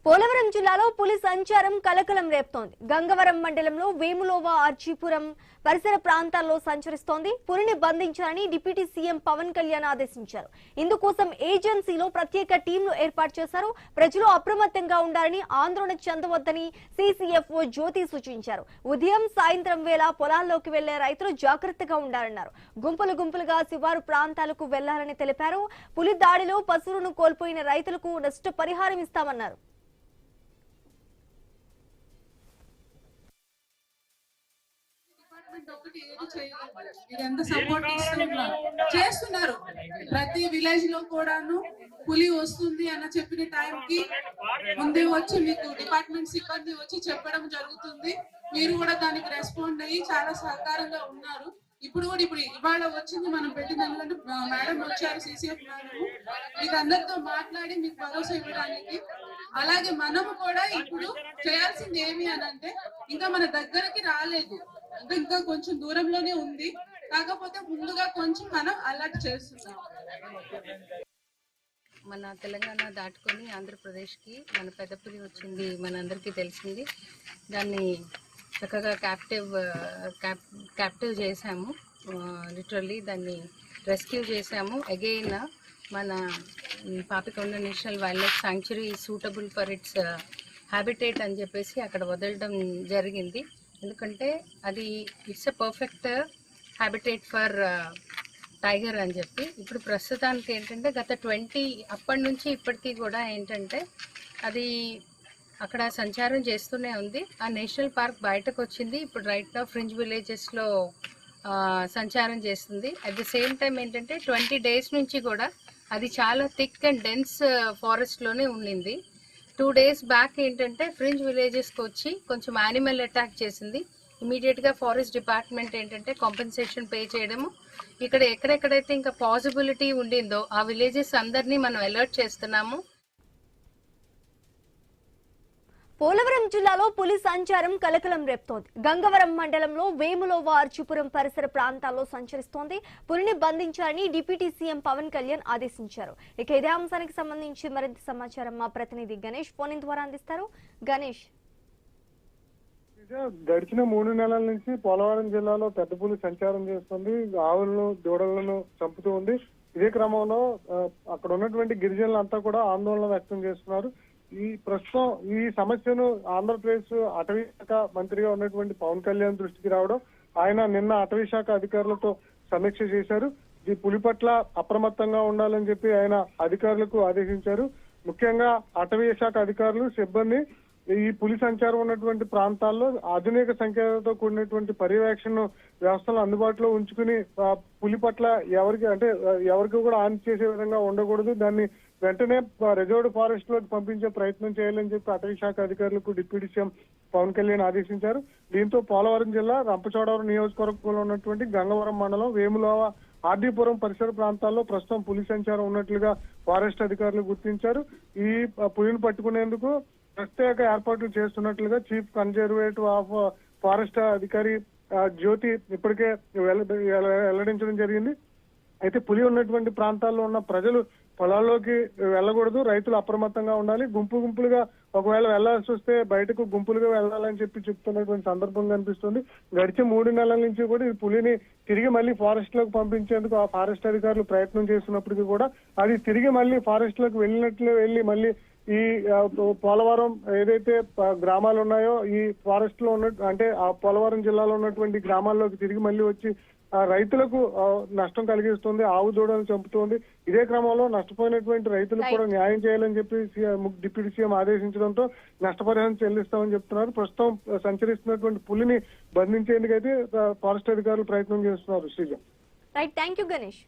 పోలవరం జిల్లాలో పులి సంచారం కలకలం రేపుతోంది. గంగవరం మండలంలో వేములోవా అర్జీపురం పరిసర ప్రాంతాల్లో సంచరిస్తోంది. పులిని బంధించాలని డిప్యూటీ సీఎం పవన్ కళ్యాణ్ ఆదేశించారు. ఇందుకోసం ఏజెన్సీలో ప్రత్యేక టీంలు ఏర్పాటు చేశారు. ప్రజలు అప్రమత్తంగా ఉండాలని, ఆందోళన చెందవద్దని సీసీఎఫ్ఓ జ్యోతి సూచించారు. ఉదయం సాయంత్రం వేళ పొలాల్లోకి వెళ్లే రైతులు జాగ్రత్తగా ఉండాలన్నారు. గుంపులు గుంపులుగా శివారు ప్రాంతాలకు వెళ్లాలని తెలిపారు. పులి దాడిలో పశువులను కోల్పోయిన రైతులకు నష్టపరిహారం ఇస్తామన్నారు. చేస్తున్నారు. ప్రతి విలేజ్ లో కూడాను పులి వస్తుంది అన్న చెప్పిన టైం కి ముందే వచ్చి మీకు డిపార్ట్మెంట్ సిబ్బంది వచ్చి చెప్పడం జరుగుతుంది. మీరు కూడా దానికి రెస్పాండ్ అయ్యి చాలా సహకారంగా ఉన్నారు. ఇప్పుడు ఇవాళ వచ్చింది మనం పెట్టిన మేడం వచ్చారు, సిసిఎఫ్ మేడం, మీకు అందరితో మాట్లాడి మీకు భరోసా ఇవ్వడానికి. అలాగే మనము కూడా ఇప్పుడు చేయాల్సింది ఏమి అని అంటే, ఇంకా మన దగ్గరకి రాలేదు, ఇంకా కొంచెం దూరంలోనే ఉంది. కాకపోతే ముందుగా కొంచెం మనం అలర్ట్ చేస్తున్నాం. మన తెలంగాణ దాటుకొని ఆంధ్రప్రదేశ్కి మన పెద్దపులి వచ్చింది మనందరికీ తెలిసింది. దాన్ని చక్కగా క్యాప్టివ్ చేసాము. లిటరల్లీ దాన్ని రెస్క్యూ చేసాము. అగైన్ మన Papikonda national wild life sanctuary suitable for it's habitat అని చెప్పేసి అక్కడ వదలడం జరిగింది. ఎందుకంటే అది it's a perfect habitat for tiger అని చెప్పి. ఇప్పుడు ప్రస్తుతానికి ఏంటంటే గత 20 అప్పటి నుంచి ఇప్పటికీ కూడా ఏంటంటే అది అక్కడ సంచారం చేస్తూనే ఉంది. ఆ నేషనల్ పార్క్ బయటకు వచ్చింది. ఇప్పుడు రైట్ నా ఫ్రింజ్ విలేజెస్లో సంచారం చేస్తుంది. అట్ ద సేమ్ టైం ఏంటంటే 20 days నుంచి కూడా అది చాలా థిక్ అండ్ డెన్స్ ఫారెస్ట్లోనే ఉండింది. 2 days బ్యాక్ ఏంటంటే ఫ్రింజ్ విలేజెస్కి వచ్చి కొంచెం యానిమల్ అటాక్ చేసింది. ఇమీడియట్గా ఫారెస్ట్ డిపార్ట్మెంట్ ఏంటంటే కాంపెన్సేషన్ పే చేయడము, ఇక్కడ ఎక్కడెక్కడైతే ఇంకా పాసిబిలిటీ ఉండిందో ఆ విలేజెస్ అందరినీ మనం అలర్ట్ చేస్తున్నాము. పోలవరం జిల్లాలో పులి సంచారం కలకలం రేపుతోంది. గంగవరం మండలంలో వేములోవా అర్జీపురం పరిసర ప్రాంతాల్లో సంచరిస్తోంది. పులిని బంధించాలని డిప్యూటీ సీఎం పవన్ కళ్యాణ్ ఆదేశించారు. ఇక ఇదే అంశానికి సంబంధించి మరింత సమాచారం మా ప్రతినిధి గణేష్ ఫోన్ ద్వారా అందిస్తారు. గణేష్, గడిచిన 3 నెలల నుంచి పోలవరం జిల్లాలో పెద్ద పులి సంచారం చేస్తుంది. ఆవులను, దూడలను చంపుతూ ఉంది. ఇదే క్రమంలో అక్కడ ఉన్నటువంటి గిరిజనులంతా కూడా ఆందోళన వ్యక్తం చేస్తున్నారు. ప్రస్తుతం ఈ సమస్యను ఆంధ్రప్రదేశ్ అటవీ శాఖ మంత్రిగా ఉన్నటువంటి పవన్ కళ్యాణ్ దృష్టికి రావడం, ఆయన నిన్న అటవీ శాఖ అధికారులతో సమీక్ష చేశారు. ఈ పులి పట్ల అప్రమత్తంగా ఉండాలని చెప్పి ఆయన అధికారులకు ఆదేశించారు. ముఖ్యంగా అటవీ శాఖ అధికారులు, సిబ్బంది ఈ పులి సంచారం ఉన్నటువంటి ప్రాంతాల్లో ఆధునిక సంఖ్యతో కూడినటువంటి పర్యవేక్షణ వ్యవస్థలు అందుబాటులో ఉంచుకుని పులి పట్ల ఎవరికి కూడా హాని చేసే విధంగా ఉండకూడదు, దాన్ని వెంటనే రిజర్వ్డ్ ఫారెస్ట్ లోకి పంపించే ప్రయత్నం చేయాలని చెప్పి అటవీ శాఖ అధికారులకు డిప్యూటీ సీఎం పవన్ కళ్యాణ్ ఆదేశించారు. దీంతో పోలవరం జిల్లా రంపచోడవరం నియోజకవర్గంలో ఉన్నటువంటి గంగవరం మండలం వేములోవా ఆర్డీపురం పరిసర ప్రాంతాల్లో ప్రస్తుతం పులి సంచారం ఉన్నట్లుగా ఫారెస్ట్ అధికారులు గుర్తించారు. ఈ పులిని పట్టుకునేందుకు ప్రత్యేక ఏర్పాట్లు చేస్తున్నట్లుగా చీఫ్ కన్జర్వేటివ్ ఆఫ్ ఫారెస్ట్ అధికారి జ్యోతి ఇప్పటికే వెల్లడించడం జరిగింది. అయితే పులి ఉన్నటువంటి ప్రాంతాల్లో ఉన్న ప్రజలు పొలాల్లోకి వెళ్ళకూడదు, రైతులు అప్రమత్తంగా ఉండాలి. గుంపులుగా ఒకవేళ వెళ్లాల్సి వస్తే బయటకు గుంపులుగా వెళ్లాలని చెప్పి చెప్తున్నటువంటి సందర్భం కనిపిస్తుంది. గడిచిన 3 నెలల నుంచి కూడా ఈ పులిని తిరిగి మళ్ళీ ఫారెస్ట్ లోకి పంపించేందుకు ఆ ఫారెస్ట్ అధికారులు ప్రయత్నం చేస్తున్నప్పటికీ కూడా అది తిరిగి మళ్ళీ ఫారెస్ట్ లోకి వెళ్ళి మళ్ళీ ఈ పోలవరం ఏదైతే గ్రామాలు ఉన్నాయో ఈ ఫారెస్ట్ లో అంటే ఆ పోలవరం జిల్లాలో ఉన్నటువంటి గ్రామాల్లోకి తిరిగి మళ్ళీ వచ్చి రైతులకు నష్టం కలిగిస్తుంది, ఆవు దూడలను చంపుతోంది. ఇదే క్రమంలో నష్టపోయినటువంటి రైతులకు కూడా న్యాయం చేయాలని చెప్పి డిప్యూటీ సీఎం ఆదేశించడంతో నష్టపరిహారం చెల్లిస్తామని చెప్తున్నారు. ప్రస్తుతం సంచరిస్తున్నటువంటి పులిని బంధించేందుకైతే ఫారెస్ట్ అధికారులు ప్రయత్నం చేస్తున్నారు. Sreeja, right, thank you Ganesh.